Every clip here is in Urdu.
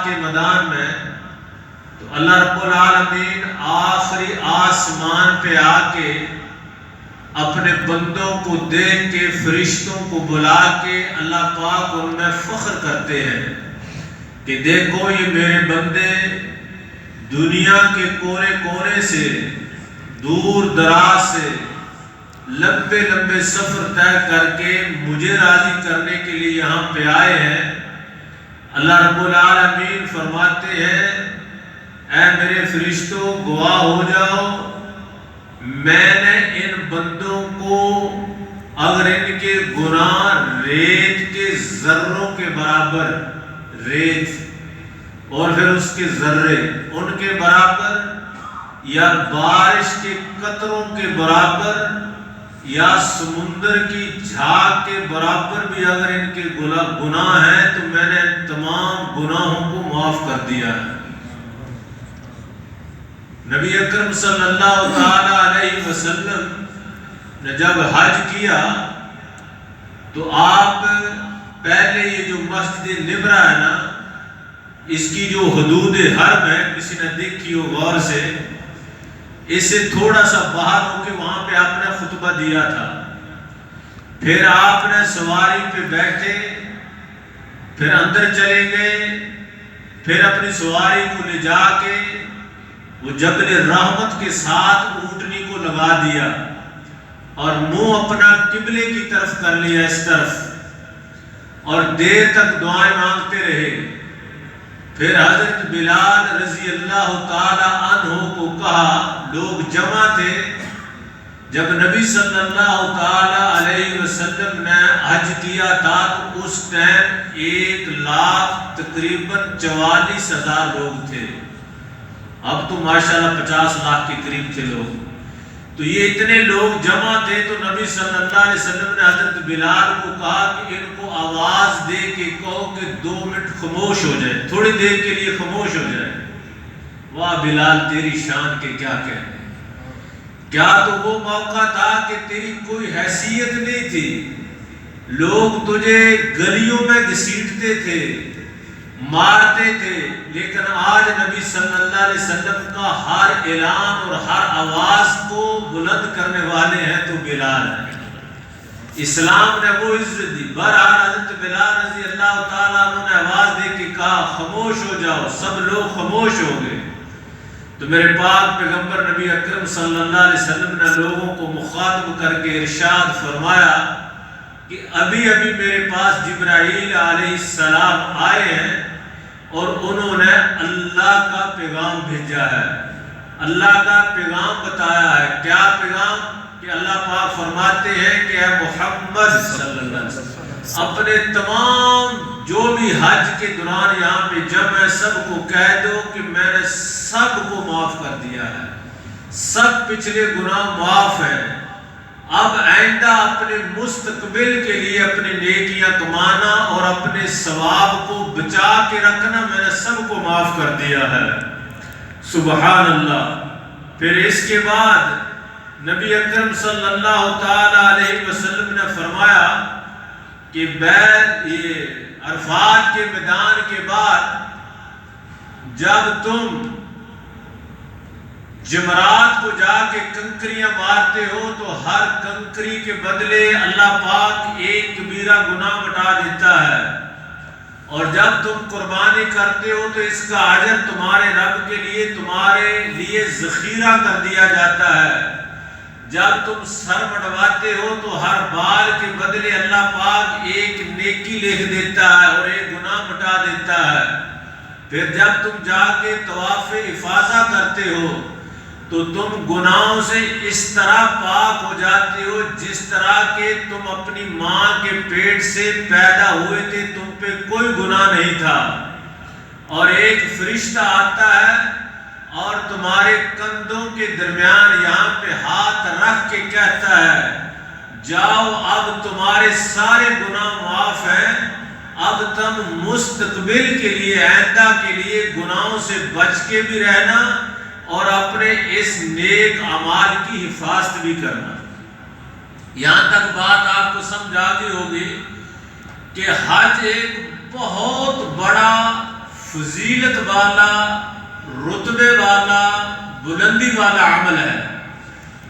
کے میدان میں، تو اللہ رب العالمین آخری آسمان پہ آ کے اپنے بندوں کو دیکھ کے، فرشتوں کو بلا کے اللہ پاک ان میں فخر کرتے ہیں کہ دیکھو یہ میرے بندے دنیا کے کونے کونے سے، دور دراز سے لمبے لمبے سفر طے کر کے مجھے راضی کرنے کے لیے یہاں پہ آئے ہیں۔ اللہ رب العالمین فرماتے ہیں اے میرے فرشتوں گواہ ہو جاؤ، میں نے ان بندوں کو اگر ان کے گناہ ریت کے ذروں کے برابر، ریت اور پھر اس کے ذرے ان کے برابر، یا بارش کے قطروں کے برابر، یا سمندر کی جھاگ کے برابر بھی اگر ان کے گناہ ہیں تو میں نے تمام گناہوں کو معاف کر دیا ہے۔ نبی اکرم صلی اللہ تعالی علیہ وسلم نے جب حج کیا تو آپ پہلے یہ جو مسجد نمرہ ہے نا، اس کی جو حدود حرم ہے، کسی نے دیکھی ہو غور سے، اس سے تھوڑا سا باہر ہو کے وہاں پہ آپ نے خطبہ دیا تھا۔ پھر آپ نے سواری پہ بیٹھے، پھر اندر چلے گئے، پھر اپنی سواری کو لے جا کے وہ جبل رحمت کے ساتھ اونٹنی کو لگا دیا اور منہ اپنا قبلے کی طرف کر لیا، اس طرف، اور دیر تک دعائیں مانگتے رہے۔ پھر حضرت بلال رضی اللہ تعالی عنہ کو کہا، لوگ جمع تھے، جب نبی صلی اللہ تعالی علیہ وسلم نے حج کیا تھا تو اس ٹائم 1,00,000 تقریباً 44,000 لوگ تھے، اب تو ماشاءاللہ 50 لاکھ کے قریب تھے لوگ۔ تو یہ اتنے لوگ جمع تھے تو نبی صلی اللہ علیہ وسلم نے حضرت بلال کو کہا کہ ان کو آواز دے کے کہو کہ 2 منٹ خاموش ہو جائے، تھوڑی دیر کے لیے خاموش ہو جائے۔ واہ بلال تیری شان کے کیا کہنے، کیا تو وہ موقع تھا کہ تیری کوئی حیثیت نہیں تھی، لوگ تجھے گلیوں میں گھسیٹتے تھے، مارتے تھے، لیکن آج نبی صلی اللہ علیہ وسلم کا ہر اعلان اور ہر آواز کو بلند کرنے والے ہیں تو بلال ہیں۔ اسلام نے وہ عزت دی۔ بہرحال حضرت بلال رضی اللہ تعالیٰ عنہ نے آواز دے کے کہا خاموش ہو جاؤ، سب لوگ خاموش ہو گئے۔ تو میرے پاک پیغمبر نبی اکرم صلی اللہ علیہ وسلم نے لوگوں کو مخاطب کر کے ارشاد فرمایا کہ ابھی ابھی میرے پاس جبرائیل علیہ السلام آئے ہیں اور انہوں نے اللہ کا پیغام بھیجا ہے، اللہ کا پیغام بتایا ہے۔ کیا پیغام؟ کہ اللہ پاک فرماتے ہیں کہ اے محمد صلی اللہ علیہ وسلم اپنے تمام جو بھی حج کے دوران یہاں پہ جمع ہے سب کو کہہ دو کہ میں نے سب کو معاف کر دیا ہے، سب پچھلے گناہ معاف ہیں، اب آئندہ اپنے مستقبل کے لیے اپنی نیکیاں کمانا اور اپنے ثواب کو بچا کے رکھنا، میں نے سب کو معاف کر دیا ہے۔ سبحان اللہ۔ پھر اس کے بعد نبی اکرم صلی اللہ تعالی علیہ وسلم نے فرمایا کہ یہ عرفات کے میدان کے بعد جب تم جمرات کو جا کے کنکریاں مارتے ہو تو ہر کنکری کے بدلے اللہ پاک ایک کبیرہ گناہ مٹا دیتا ہے، اور جب تم قربانی کرتے ہو تو اس کا اجر تمہارے رب کے لیے تمہارے لیے ذخیرہ کر دیا جاتا ہے۔ جب تم سر مڈواتے ہو تو ہر بال کے بدلے اللہ پاک ایک نیکی لکھ دیتا ہے اور ایک گناہ مٹا دیتا ہے۔ پھر جب تم جا کے طواف افاضہ کرتے ہو تو تم گناہوں سے اس طرح پاک ہو جاتے ہو جس طرح کہ تم اپنی ماں کے پیٹ سے پیدا ہوئے تھے، تم پہ کوئی گناہ نہیں تھا، اور ایک فرشتہ آتا ہے اور تمہارے کندھوں کے درمیان یہاں پہ ہاتھ رکھ کے کہتا ہے جاؤ اب تمہارے سارے گناہ معاف ہیں، اب تم مستقبل کے لیے آئندہ کے لیے گناہوں سے بچ کے بھی رہنا اور اپنے اس نیک اعمال کی حفاظت بھی کرنا۔ یہاں تک بات آپ کو سمجھ آ گئی ہوگی کہ حج ایک بہت بڑا فضیلت والا، رتبے والا، بلندی والا عمل ہے۔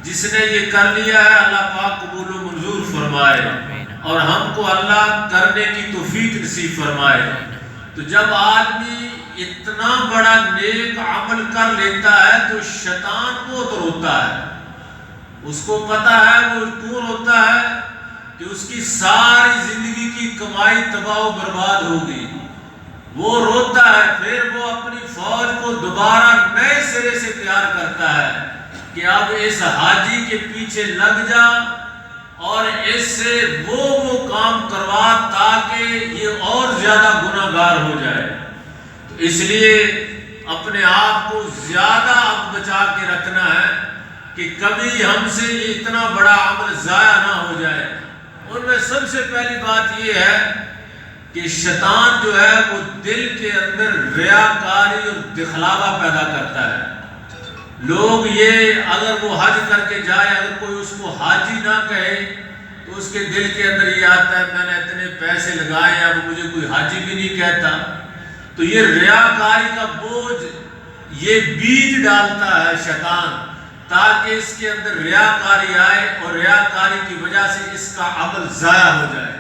جس نے یہ کر لیا ہے اللہ پاک قبول و منظور فرمائے اور ہم کو اللہ کرنے کی توفیق نصیب فرمائے۔ تو جب آدمی اتنا بڑا نیک عمل کر لیتا ہے تو شیطان بہت روتا ہے۔ اس کو پتا ہے وہ کیوں روتا ہے کہ اس کی ساری زندگی کی کمائی تباہ و برباد ہوگی۔ وہ روتا ہے، پھر وہ اپنی فوج کو دوبارہ نئے سرے سے تیار کرتا ہے کہ اب اس حاجی کے پیچھے لگ جا اور اس سے وہ کام کروا تاکہ یہ اور زیادہ گناہ گار ہو جائے۔ تو اس لیے اپنے آپ کو زیادہ اب بچا کے رکھنا ہے کہ کبھی ہم سے یہ اتنا بڑا عمل ضائع نہ ہو جائے۔ ان میں سب سے پہلی بات یہ ہے کہ شیطان جو ہے وہ دل کے اندر ریاکاری اور دکھلاوا پیدا کرتا ہے۔ لوگ یہ اگر وہ حج کر کے جائے، اگر کوئی اس کو حاجی نہ کہے تو اس کے دل کے اندر یہ آتا ہے میں نے اتنے پیسے لگائے اب مجھے کوئی حاجی بھی نہیں کہتا۔ تو یہ ریاکاری کا بوجھ یہ بیج ڈالتا ہے شیطان تاکہ اس کے اندر ریاکاری آئے اور ریاکاری کی وجہ سے اس کا عمل ضائع ہو جائے۔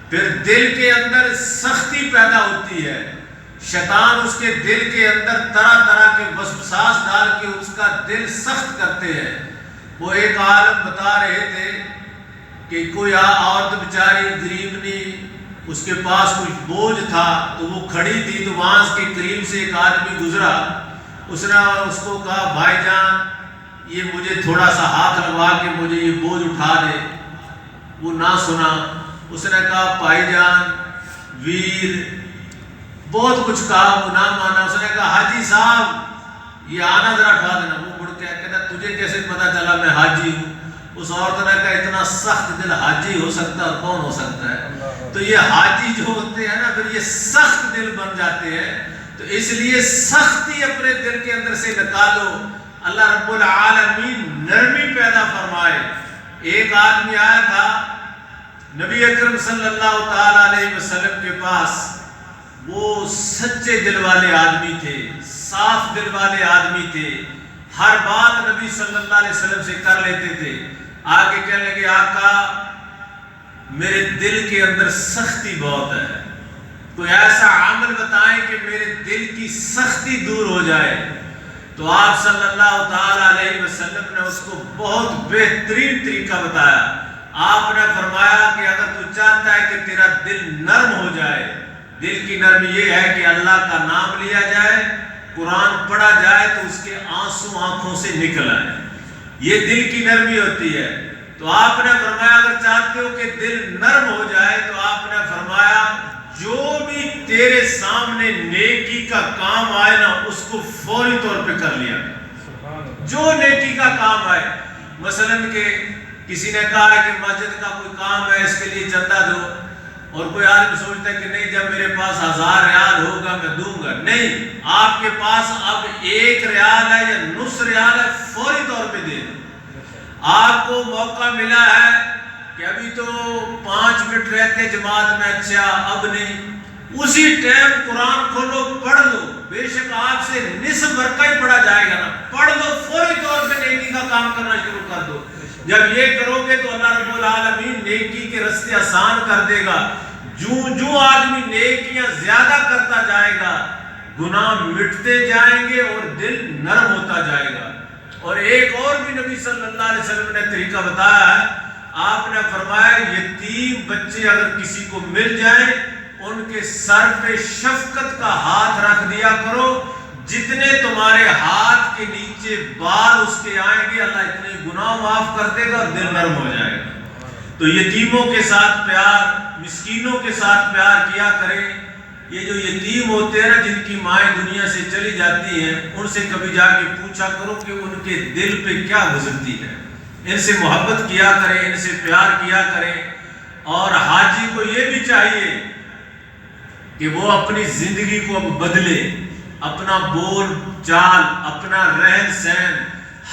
پھر دل کے اندر سختی پیدا ہوتی ہے۔ شیطان اس کے دل کے اندر طرح طرح کے وسوسات ڈال کے اس کا دل سخت کرتے ہیں۔ وہ ایک عالم بتا رہے تھے کہ کوئی عورت بیچاری غریبنی، اس کے پاس کچھ بوجھ تھا تو وہ کھڑی تھی، تو وہاں اس کے قریب سے ایک آدمی گزرا، اس نے اس کو کہا بھائی جان یہ مجھے تھوڑا سا ہاتھ لگوا کے مجھے یہ بوجھ اٹھا دے۔ وہ نہ سنا، اس نے کہا بھائی جان ویر، بہت کچھ کہا، وہ نہ مانا۔ اس نے کہا حاجی صاحب یہ آنا ذرا اٹھا دینا۔ وہ مڑ کے کہتا تجھے کیسے پتا چلا میں حاجی ہوں؟ اس عورت نے کہا اتنا سخت دل حاجی ہو سکتا ہے اور کون ہو سکتا ہے؟ تو یہ حاجی جو ہوتے ہیں نا پھر یہ سخت دل بن جاتے ہیں۔ تو اس لیے سختی اپنے دل کے اندر سے نکالو، اللہ رب العالمین نرمی پیدا فرمائے۔ ایک آدمی آیا تھا نبی اکرم صلی اللہ تعالی علیہ وسلم کے پاس، وہ سچے دل والے آدمی تھے، صاف دل والے آدمی تھے، ہر بات نبی صلی اللہ علیہ وسلم سے کر لیتے تھے۔ آگے کہنے لگے آقا میرے دل کے اندر سختی بہت ہے، کوئی ایسا عمل بتائیں کہ میرے دل کی سختی دور ہو جائے۔ تو آپ صلی اللہ تعالی علیہ وسلم نے اس کو بہت بہترین طریقہ بتایا۔ آپ نے فرمایا کہ اگر تو چاہتا ہے کہ تیرا دل نرم ہو جائے، دل کی نرمی یہ ہے کہ اللہ کا نام لیا جائے، قرآن پڑھا جائے تو اس کے آنسو آنکھوں سے نکل آئے، یہ دل کی نرمی ہوتی ہے۔ تو آپ نے فرمایا اگر چاہتے ہو کہ دل نرم ہو جائے تو آپ نے فرمایا جو بھی تیرے سامنے نیکی کا کام آئے نا اس کو فوری طور پہ کر لیا، جو نیکی کا کام آئے۔ مثلاً کہ کسی نے کہا ہے کہ مسجد کا کوئی کام ہے اس کے لیے چندہ دو، اور کوئی آدمی سوچتا ہے کہ نہیں جب میرے پاس 1000 ریال ہوگا میں دوں گا، نہیں، آپ کے پاس اب 1 ریال ہے یا نصف ریال ہے فوری طور پہ دے دو۔ آپ کو موقع ملا ہے کہ ابھی تو 5 منٹ رہتے جماعت میں، اچھا اب نہیں، اسی ٹائم قرآن کھولو پڑھ لو، بے شک آپ سے نصف برقع ہی پڑھا جائے گا نا، پڑھ لو، فوری طور پہ نیکی کا کام کرنا شروع کر دو۔ جب یہ کرو گے تو اللہ رب العالمین نیکی کے راستے آسان کر دے گا۔ جو آدمی نیکیاں زیادہ کرتا جائے گا گناہ مٹتے جائیں گے اور دل نرم ہوتا جائے گا۔ اور ایک اور بھی نبی صلی اللہ علیہ وسلم نے طریقہ بتایا ہے، آپ نے فرمایا یتیم بچے اگر کسی کو مل جائیں ان کے سر پہ شفقت کا ہاتھ رکھ دیا کرو، جتنے تمہارے ہاتھ کے نیچے بال اس کے آئیں گے اللہ اتنے گناہ معاف کر دے گا اور دل نرم ہو جائے گا۔ تو یتیموں کے ساتھ پیار، مسکینوں کے ساتھ پیار کیا کریں۔ یہ جو یتیم ہوتے ہیں نا جن کی مائیں دنیا سے چلی جاتی ہیں، ان سے کبھی جا کے پوچھا کرو کہ ان کے دل پہ کیا گزرتی ہے، ان سے محبت کیا کریں، ان سے پیار کیا کریں۔ اور حاجی کو یہ بھی چاہیے کہ وہ اپنی زندگی کو اب بدلے، اپنا بول چال، اپنا رہن سہن،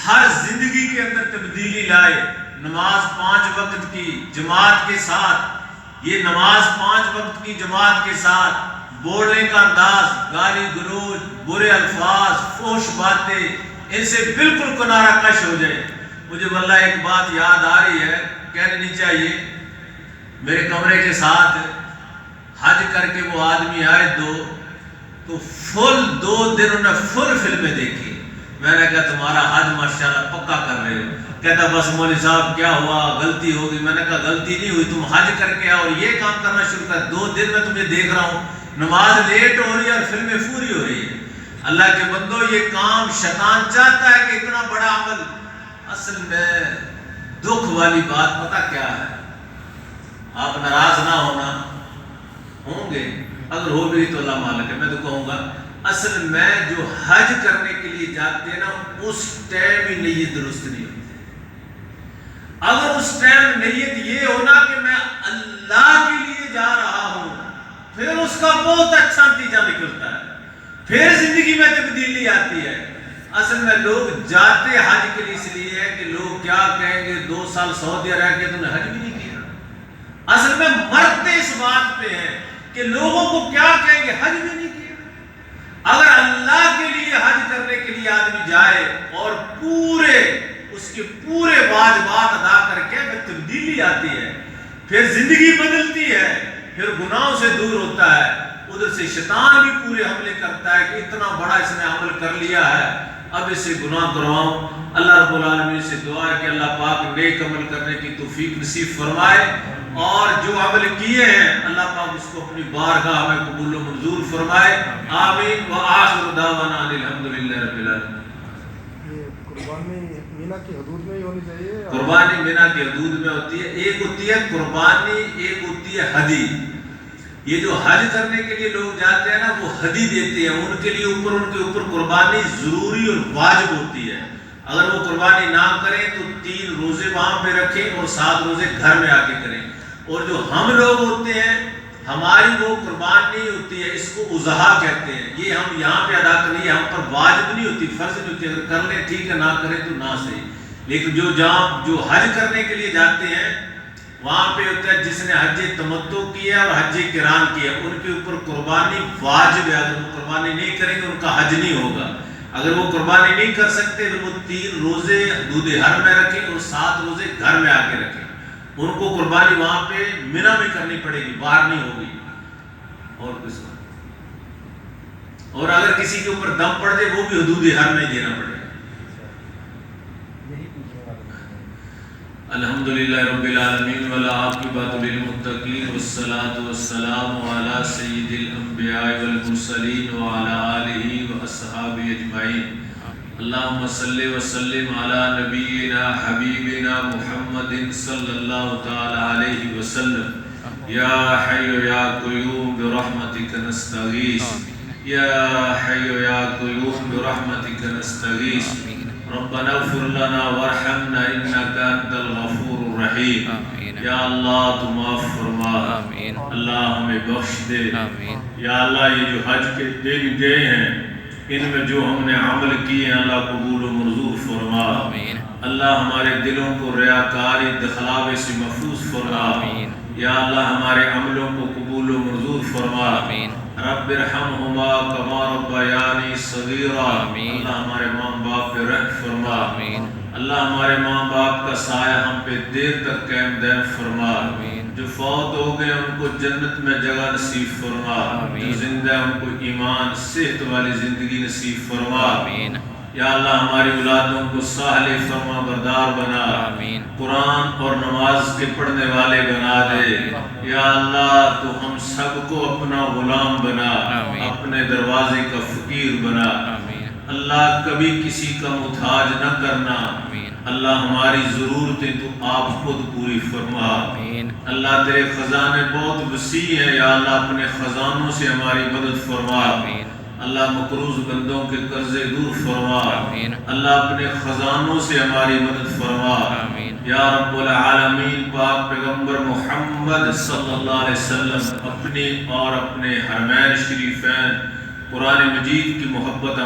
ہر زندگی کے اندر تبدیلی لائے۔ نماز 5 وقت کی جماعت کے ساتھ، یہ نماز 5 وقت کی جماعت کے ساتھ، بولنے کا انداز، گالی گلوچ، برے الفاظ، فحش باتیں، ان سے بالکل کنارہ کش ہو جائے۔ مجھے واللہ ایک بات یاد آ رہی ہے، کہنے نہیں چاہیے، میرے کمرے کے ساتھ حج کر کے وہ آدمی آئے تو فل 2 دن انہوں نے فل فلمیں دیکھی۔ میں نے کہا تمہارا حج ماشاءاللہ پکا کر رہے ہو۔ کہتا بس مولوی صاحب کیا ہوا، غلطی ہوگی۔ میں نے کہا غلطی نہیں ہوئی، تم حج کر کے آؤ اور یہ کام کرنا شروع کر۔ 2 دن میں تمہیں دیکھ رہا ہوں، نماز لیٹ ہو رہی ہے اور فلمیں پوری ہو رہی ہے۔ اللہ کے بندو، یہ کام شیطان چاہتا ہے کہ اتنا بڑا عمل، اصل میں دکھ والی بات پتہ کیا ہے؟ آپ ناراض نہ ہونا، ہوں گے، اگر ہو بھی تو اللہ مالک ہے، میں تو کہوں گا اصل میں جو حج کرنے کے لیے جاتے ہیں نا، اس ٹائم ہی نیت درست نہیں ہوتی۔ اگر اس ٹائم نیت یہ ہونا کہ میں اللہ کے لیے جا رہا ہوں، پھر اس کا بہت اچھا نتیجہ نکلتا ہے، پھر زندگی میں تبدیلی آتی ہے۔ اصل میں لوگ جاتے حج کے لیے اس لیے ہے کہ لوگ کیا کہیں گے، 2 سال سعودیہ رہ کے تم نے حج بھی نہیں کیا۔ اصل میں مرتے اس بات پہ ہیں کہ لوگوں کو کیا کہیں گے، حج بھی نہیں کیا۔ اگر اللہ کے لیے حج کرنے کے لیے آدمی جائے اور اس کے پورے واجبات ادا کر کے پھر تبدیلی آتی ہے، پھر زندگی بدلتی ہے، پھر گناہوں سے دور ہوتا ہے۔ ادھر سے شیطان بھی پورے حملے کرتا ہے کہ اتنا بڑا اس نے عمل کر لیا ہے، اب اس سے گناہ کرواؤں۔ اللہ رب العالمین سے دعا ہے کہ اللہ پاک نیک عمل کرنے کی توفیق نصیب فرمائے، اور جو عمل کیے ہیں اللہ پاک اس کو اپنی بارگاہ میں قبول و منظور فرمائے۔ آمین وآخر دعوانا الحمدللہ رب العالمین۔ یہ قربانی مینا کی حدود میں ہی ہونی چاہیے؟ قربانی مینا کی حدود میں ہوتی ہے، ایک ہوتی ہے قربانی، ایک ہوتی ہے ہدی۔ یہ جو حج کرنے کے لیے لوگ جاتے ہیں نا، وہ ہدی دیتے ہیں، ان کے اوپر قربانی ضروری اور واجب ہوتی ہے۔ اگر وہ قربانی نہ کریں تو 3 روزے وہاں پہ رکھیں اور 7 روزے گھر میں آ کے کریں۔ اور جو ہم لوگ ہوتے ہیں، ہماری وہ قربانی ہوتی ہے، اس کو اضحیٰ کہتے ہیں، یہ ہم یہاں پہ ادا کریں، ہم پر واجب نہیں ہوتی، فرض نہیں ہوتی، اگر کر لیں ٹھیک ہے، نہ کریں تو نہ صحیح۔ لیکن جو حج کرنے کے لیے جاتے ہیں وہاں پہ ہوتا ہے جس نے حج تمتع کیا اور حج قران کیا، ان کے اوپر قربانی واجب ہے۔ اگر وہ قربانی نہیں کریں گے ان کا حج نہیں ہوگا۔ اگر وہ قربانی نہیں کر سکتے تو وہ 3 روزے حدود حرم میں رکھیں اور 7 روزے گھر میں آ کے رکھیں۔ ان کو قربانی وہاں پہ منی میں کرنی پڑے گی، باہر نہیں ہوگی۔ اور کس کا، اور اگر کسی کے اوپر دم پڑ جائے وہ بھی حدود حرم میں دینا پڑے گا۔ الحمدللہ رب العالمین والعاقبۃ للمتقین والصلاة والسلام علی سید الانبیاء والمرسلین وعلی آلہ واصحابہ اجمعین۔ اللہم صلی وسلم علی نبینا حبیبنا محمد صلی اللہ تعالی علیہ وسلم۔ یا حی یا قیوم برحمتک نستغیث، یا حی یا قیوم برحمتک نستغیث۔ ربنا اغفر لنا وارحمنا انك انت الغفور الرحیم۔ یا اللہ تو معاف فرما، اللہ ہمیں بخش دے۔ یا اللہ یہ جو حج کے دن گئے ہیں ان میں جو ہم نے عمل کیے ہیں اللہ قبول و منظور فرما۔ اللہ ہمارے دلوں کو ریاکاری دخلاوے سے محفوظ فرما۔ یا اللہ ہمارے عملوں کو قبول و منظور فرما۔ رب ارحمہما کما ربیانی صغیرا۔ اللہ ہمارے ماں باپ پہ رحم فرما۔ اللہ ہمارے ماں باپ کا سایہ ہم پہ دیر تک قائم دائم فرما۔ جو فوت ہو گئے ان کو جنت میں جگہ نصیب فرما، جو زندہ ان کو ایمان صحت والی زندگی نصیب فرما۔ یا اللہ ہماری اولادوں کو صالح فرما بردار بنا، قرآن اور نماز کے پڑھنے والے بنا دے۔ یا اللہ تو ہم سب کو اپنا غلام بنا، اپنے دروازے کا فقیر بنا۔ اللہ کبھی کسی کا محتاج نہ کرنا۔ اللہ ہماری ضرورتیں تو آپ خود پوری فرما۔ اللہ تیرے خزانے بہت وسیع ہیں، یا اللہ اپنے خزانوں سے ہماری مدد فرما۔ اللہ مقروض بندوں کے قرضے دور فرما۔ اللہ اپنے خزانوں سے ہماری مدد فرما۔ یا رب العالمین پاک پیغمبر محمد صلی اللہ علیہ وسلم اپنی اور اپنے حرمین شریفین قرآن مجید کی محبت